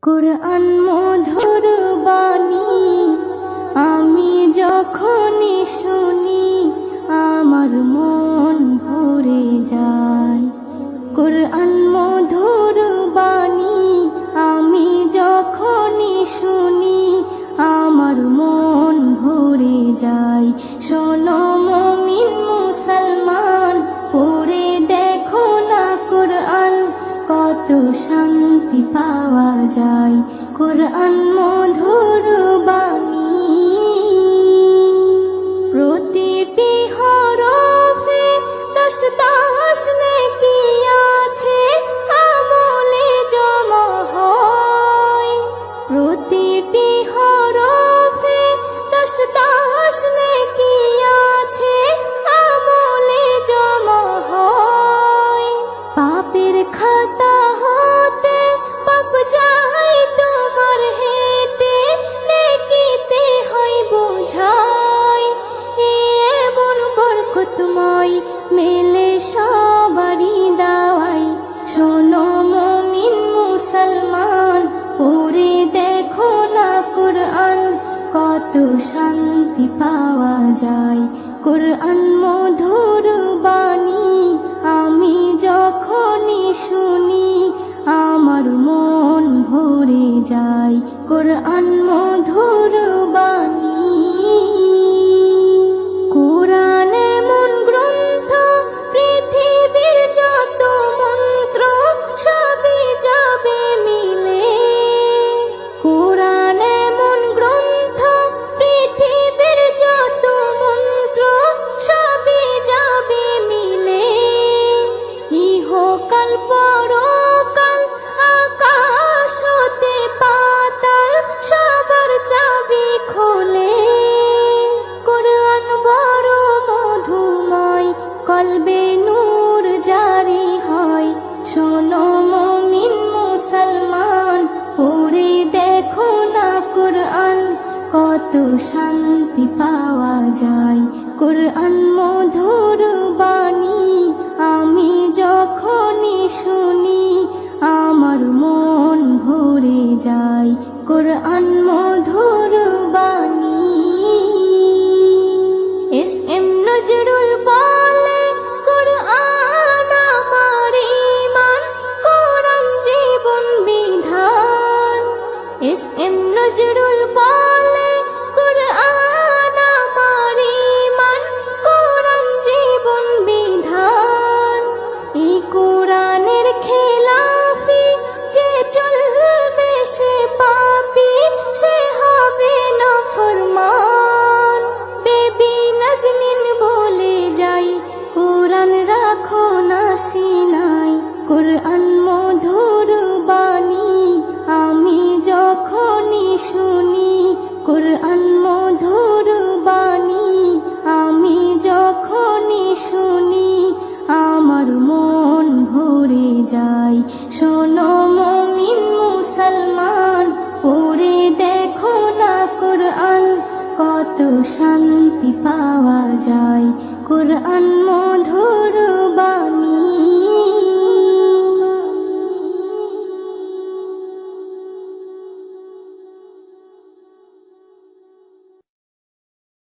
কুরআন মধুর বাণী আমি যখনই শুনি আমার মন ভরে যায়। কুরআন মধুর বাণী আমি যখনই শুনি আমার মন ভরে যায়। শোনো মুমিন মুসলমান, পড়ে দেখো না কুরআন, কত শান্তি পাওয়া যায়। কুরআন মধুর বাণী প্রতিটি হরফে দশ দশ নেকি আছে, আমলে জমা হয়। প্রতিটি হরফে দশ দশ নেকি আছে, আমলে জমা হয়। পাপের খাতা হতে পাপ যায় তোমার হেতে, নেকিতে হয় বোঝাই। এমন বরকতময় মেলে সবারই দাওয়াই। শোনো মুমিন মুসলমান, পড়ে দেখো না কুরআন, কত শান্তি পাওয়া যায়। কুরআন মধুর বাণী আমি যখনই শুনি আমার মন ভরে যায়। কুরআন মধুর বাণী কুরআন এমন গ্রন্থ, পৃথিবীর যত মন্ত্র সবই যাবে মিলে। কুরআন এমন গ্রন্থ, পৃথিবীর যত মন্ত্র সবই যাবে মিলে। ইহকাল পরকাল আকাশ হতে পাতাল সবার চাবি খোলে। কুরআন বড় মধুময়, কলবে নূর জারি হয়। শোনো মুমিন মুসলমান, পড়ে দেখো না কুরআন, কত শান্তি পাওয়া যায়। কুরআন মধুর বাণী আমি যখনই শুনি আমার মন ভরে যায়। কুরআন মধুর বাণী এস এম নজরুল বলে, কুরআন আমার ঈমান, কুরআন জীবন বিধান। এস এম নজরুল বলে, কুরআন আমার ঈমান, কুরআন জীবন বিধান। এই কুরআনের খেলাফি যে চলবে সে পাপী, সে হবে নাফরমান। বেবি নাজনীন বলে যাই, কুরআন রাখো না সিনায়। কুরআন মধুর বাণী আমি যখনই শুনি, কুরআন মধুর বাণী আমি যখনই শুনি আমার মন ভরে যায়। শোনো মুমিন মুসলমান, পড়ে দেখো না কুরআন, কত শান্তি পাওয়া যায়। কুরআন মধুর বাণী।